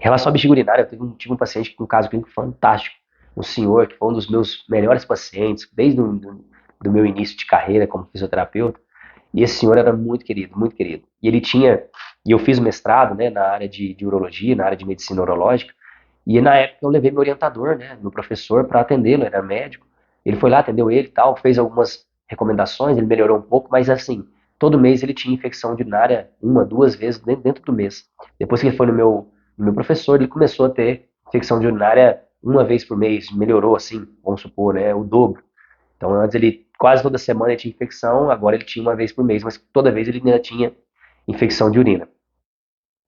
Em relação à bexiga urinária, tive um paciente com um caso clínico fantástico. Um senhor que foi um dos meus melhores pacientes, desde do meu início de carreira como fisioterapeuta. E esse senhor era muito querido, muito querido. E ele tinha, e eu fiz mestrado, né, na área de urologia, na área de medicina urológica. E na época eu levei meu orientador, né, meu professor, para atendê-lo, era médico. Ele foi lá, atendeu ele e tal, fez algumas recomendações, ele melhorou um pouco, mas assim, todo mês ele tinha infecção urinária uma, duas vezes dentro do mês. Depois que ele foi no meu professor, ele começou a ter infecção de urinária uma vez por mês, melhorou assim, vamos supor, né, o dobro. Então antes ele quase toda semana ele tinha infecção, agora ele tinha uma vez por mês, mas toda vez ele ainda tinha infecção de urina.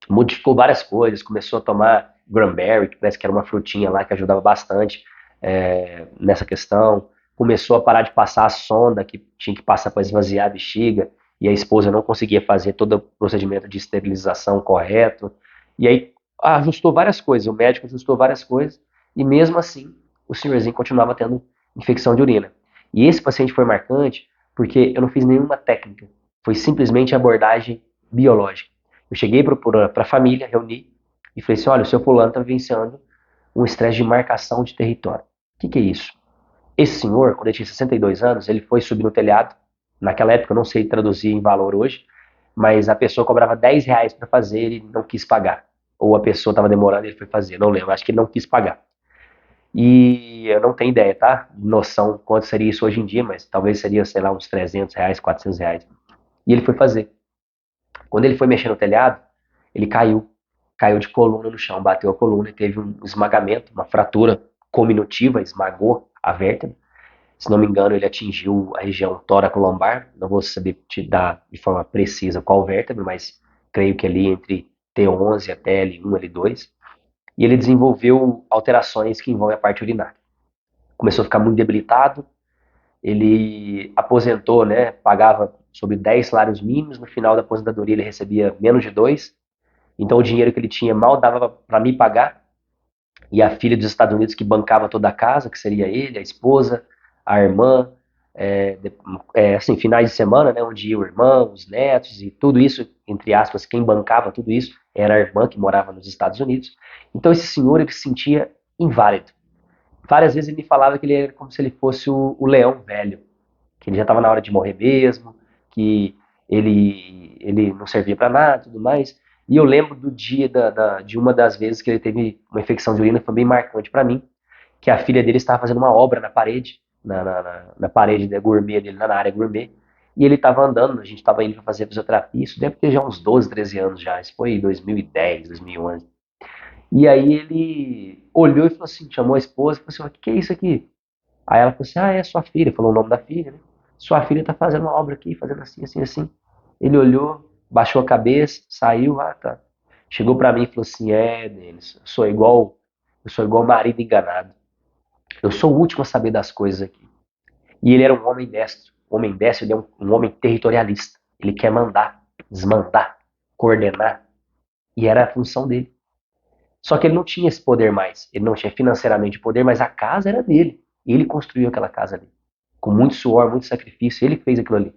Modificou várias coisas, começou a tomar Granberry, que parece que era uma frutinha lá que ajudava bastante nessa questão. Começou a parar de passar a sonda que tinha que passar para esvaziar a bexiga, e a esposa não conseguia fazer todo o procedimento de esterilização correto. E aí ajustou várias coisas, o médico ajustou várias coisas, e mesmo assim o senhorzinho continuava tendo infecção de urina. E esse paciente foi marcante porque eu não fiz nenhuma técnica, foi simplesmente abordagem biológica. Eu cheguei para a família, reuni e falei assim: olha, o seu fulano está vivenciando um estresse de marcação de território. O que é isso? Esse senhor, quando ele tinha 62 anos, ele foi subir no telhado. Naquela época, eu não sei traduzir em valor hoje, mas a pessoa cobrava R$ 10 para fazer, ele não quis pagar. Ou a pessoa estava demorando e ele foi fazer, não lembro, acho que ele não quis pagar. E eu não tenho ideia, tá? Noção quanto seria isso hoje em dia, mas talvez seria, sei lá, uns R$ 300, R$ 400. E ele foi fazer. Quando ele foi mexer no telhado, ele caiu de coluna no chão, bateu a coluna e teve um esmagamento, uma fratura cominutiva, esmagou a vértebra. Se não me engano, ele atingiu a região tóraco-lombar. Não vou saber te dar de forma precisa qual vértebra, mas creio que ali entre T11 até L1, L2. E ele desenvolveu alterações que envolvem a parte urinária. Começou a ficar muito debilitado, ele aposentou, né, pagava sobre 10 salários mínimos, no final da aposentadoria ele recebia menos de dois, então o dinheiro que ele tinha mal dava para me pagar, e a filha dos Estados Unidos que bancava toda a casa, que seria ele, a esposa, a irmã, assim, finais de semana, né, onde ia o irmão, os netos e tudo isso, entre aspas, quem bancava tudo isso era a irmã que morava nos Estados Unidos. Então esse senhor ele se sentia inválido. Várias vezes ele me falava que ele era como se ele fosse o leão velho, que ele já estava na hora de morrer mesmo, que ele não servia para nada, tudo mais. E eu lembro do dia de uma das vezes que ele teve uma infecção de urina, foi bem marcante para mim, que a filha dele estava fazendo uma obra na parede, na parede da gourmet dele, na área gourmet, e ele estava andando, a gente estava indo para fazer fisioterapia, isso deve ter já uns 12, 13 anos já, isso foi em 2010, 2011. E aí ele olhou e falou assim, chamou a esposa e falou assim: o que é isso aqui? Aí ela falou assim: ah, é sua filha, falou o nome da filha, né? Sua filha tá fazendo uma obra aqui, fazendo assim, assim, assim. Ele olhou, baixou a cabeça, saiu, ah, tá. Chegou pra mim e falou assim: Denis, eu sou igual marido enganado. Eu sou o último a saber das coisas aqui. E ele era um homem destro. Um homem destro, ele é um homem territorialista. Ele quer mandar, desmandar, coordenar. E era a função dele. Só que ele não tinha esse poder mais. Ele não tinha financeiramente poder, mas a casa era dele. Ele construiu aquela casa ali. Com muito suor, muito sacrifício, ele fez aquilo ali.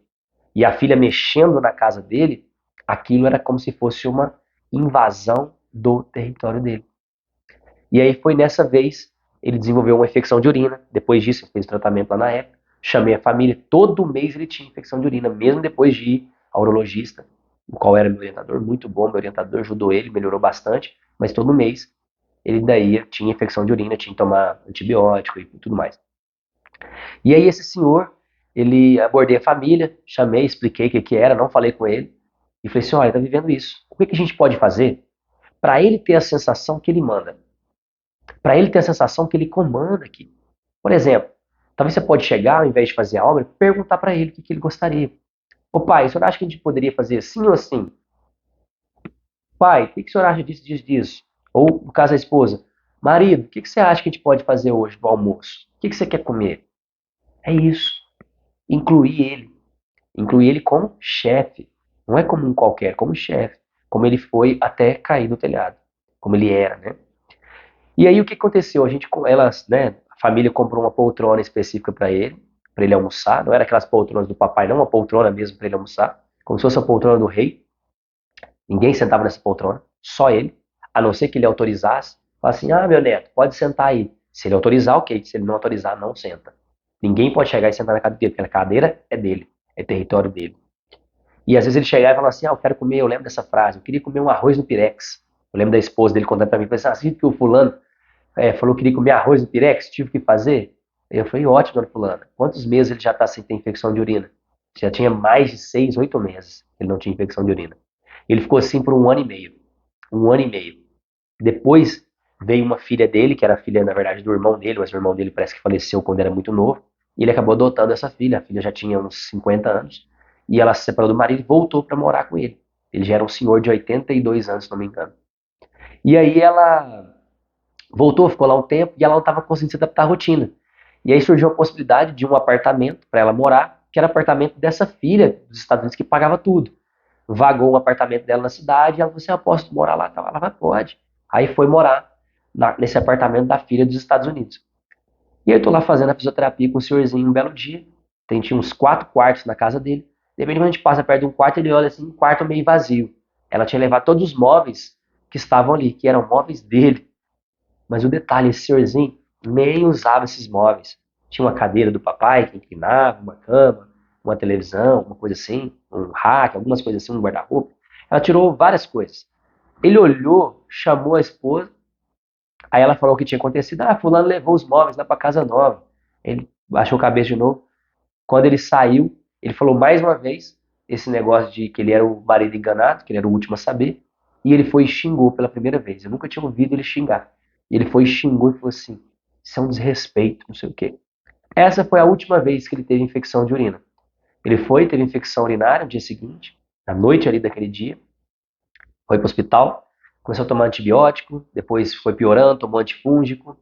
E a filha mexendo na casa dele, aquilo era como se fosse uma invasão do território dele. E aí foi nessa vez, ele desenvolveu uma infecção de urina. Depois disso, ele fez tratamento lá na época. Chamei a família, todo mês ele tinha infecção de urina, mesmo depois de ir ao urologista, o qual era meu orientador, muito bom, meu orientador ajudou ele, melhorou bastante, mas todo mês ele daí tinha infecção de urina, tinha que tomar antibiótico e tudo mais. E aí esse senhor, ele abordei a família, chamei, expliquei o que era, não falei com ele, e falei assim: olha, tá vivendo isso. O que a gente pode fazer para ele ter a sensação que ele manda? Para ele ter a sensação que ele comanda aqui. Por exemplo, talvez você pode chegar, ao invés de fazer a obra, perguntar para ele o que ele gostaria. Ô pai, o senhor acha que a gente poderia fazer assim ou assim? Pai, o que o senhor acha disso, disso, disso? Ou, no caso da esposa, marido, o que você acha que a gente pode fazer hoje para o almoço? O que você quer comer? É isso. Incluir ele. Incluir ele como chefe. Não é como um qualquer, como chefe. Como ele foi até cair do telhado. Como ele era, né? E aí o que aconteceu? A gente, elas, né? A família comprou uma poltrona específica para ele almoçar. Não era aquelas poltronas do papai, não, uma poltrona mesmo para ele almoçar. Como se fosse a poltrona do rei. Ninguém sentava nessa poltrona, só ele. a não ser que ele autorizasse, fala assim, meu neto, pode sentar aí. Se ele autorizar, ok. Se ele não autorizar, não senta. Ninguém pode chegar e sentar na cadeira dele, porque a cadeira é dele, é território dele. E às vezes ele chegava e falava assim, eu quero comer, eu lembro dessa frase, eu queria comer um arroz no pirex. Eu lembro da esposa dele contando pra mim, falei assim, que o fulano falou que queria comer arroz no pirex, tive que fazer. Eu falei, ótimo, dona fulana. Quantos meses ele já está sem ter infecção de urina? Já tinha mais de 6, 8 meses que ele não tinha infecção de urina. Ele ficou assim por um ano e meio. Um ano e meio. Depois veio uma filha dele, que era filha, na verdade, do irmão dele, mas o irmão dele parece que faleceu quando era muito novo. E ele acabou adotando essa filha. A filha já tinha uns 50 anos. E ela se separou do marido e voltou para morar com ele. Ele já era um senhor de 82 anos, se não me engano. E aí ela voltou, ficou lá um tempo e ela não estava conseguindo se adaptar à rotina. E aí surgiu a possibilidade de um apartamento para ela morar, que era apartamento dessa filha dos Estados Unidos que pagava tudo. Vagou um apartamento dela na cidade e ela falou assim: eu posso morar lá? Ela vai, pode. Aí foi morar nesse apartamento da filha dos Estados Unidos. E eu tô lá fazendo a fisioterapia com o senhorzinho um belo dia. Tinha uns 4 quartos na casa dele. De repente, quando a gente passa perto de um quarto, ele olha assim, um quarto meio vazio. Ela tinha levado todos os móveis que estavam ali, que eram móveis dele. Mas o detalhe, esse senhorzinho nem usava esses móveis. Tinha uma cadeira do papai que inclinava, uma cama, uma televisão, uma coisa assim, um rack, algumas coisas assim, um guarda-roupa. Ela tirou várias coisas. Ele olhou, chamou a esposa, aí ela falou o que tinha acontecido. Fulano levou os móveis lá para casa nova. Ele baixou a cabeça de novo. Quando ele saiu, ele falou mais uma vez esse negócio de que ele era o marido enganado, que ele era o último a saber, e ele foi e xingou pela primeira vez. Eu nunca tinha ouvido ele xingar. Ele foi e xingou e falou assim: isso é um desrespeito, não sei o quê. Essa foi a última vez que ele teve infecção de urina. Ele foi, teve infecção urinária no dia seguinte, na noite ali daquele dia, foi para o hospital, começou a tomar antibiótico, depois foi piorando, tomou antifúngico,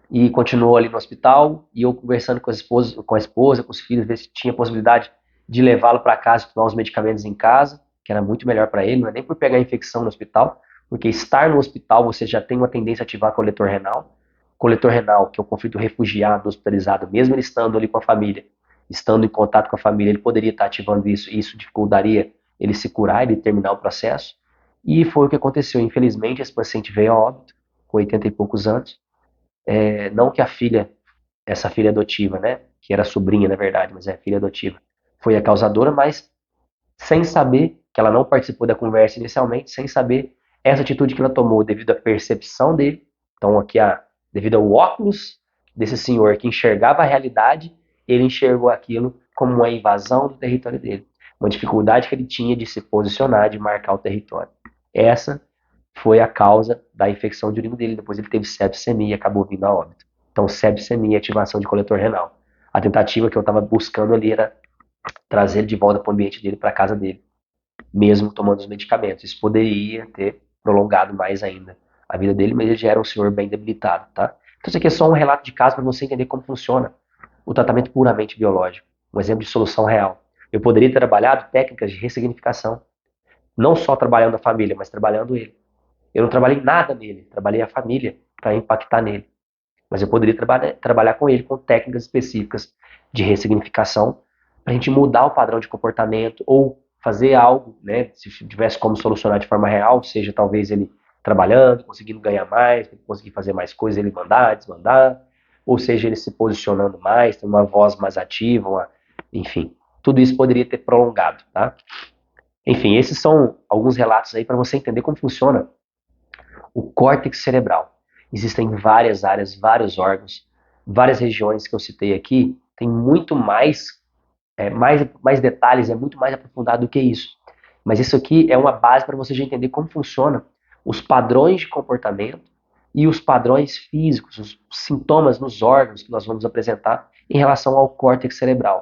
e continuou ali no hospital, e eu conversando com a esposa, com os filhos, ver se tinha possibilidade de levá-lo para casa e tomar os medicamentos em casa, que era muito melhor para ele, não é nem por pegar infecção no hospital, porque estar no hospital você já tem uma tendência a ativar coletor renal. Coletor renal, que é o conflito refugiado, hospitalizado, mesmo ele estando ali com a família, estando em contato com a família, ele poderia estar ativando isso, e isso dificultaria ele se curar, ele terminar o processo. E foi o que aconteceu. Infelizmente, esse paciente veio a óbito, com 80 e poucos anos. Não que a filha, essa filha adotiva, né, que era sobrinha na verdade, mas é filha adotiva, foi a causadora, mas sem saber que ela não participou da conversa inicialmente, sem saber essa atitude que ela tomou devido à percepção dele, então aqui devido ao óculos desse senhor que enxergava a realidade, ele enxergou aquilo como uma invasão do território dele, uma dificuldade que ele tinha de se posicionar, de marcar o território. Essa foi a causa da infecção de urina dele. Depois ele teve septicemia e acabou vindo a óbito. Então, septicemia e ativação de coletor renal. A tentativa que eu estava buscando ali era trazer ele de volta para o ambiente dele, para a casa dele, mesmo tomando os medicamentos. Isso poderia ter prolongado mais ainda a vida dele, mas ele já era um senhor bem debilitado, tá? Então, isso aqui é só um relato de caso para você entender como funciona o tratamento puramente biológico. Um exemplo de solução real. Eu poderia ter trabalhado técnicas de ressignificação, não só trabalhando a família, mas trabalhando ele. Eu não trabalhei nada nele, trabalhei a família para impactar nele. Mas eu poderia trabalhar com ele com técnicas específicas de ressignificação para a gente mudar o padrão de comportamento ou fazer algo, né? Se tivesse como solucionar de forma real, seja talvez ele trabalhando, conseguindo ganhar mais, conseguir fazer mais coisas, ele mandar, desmandar, ou seja, ele se posicionando mais, tendo uma voz mais ativa, enfim, tudo isso poderia ter prolongado, tá? Enfim, esses são alguns relatos aí para você entender como funciona o córtex cerebral. Existem várias áreas, vários órgãos, várias regiões que eu citei aqui, tem muito mais detalhes, é muito mais aprofundado do que isso. Mas isso aqui é uma base para você já entender como funciona os padrões de comportamento e os padrões físicos, os sintomas nos órgãos que nós vamos apresentar em relação ao córtex cerebral.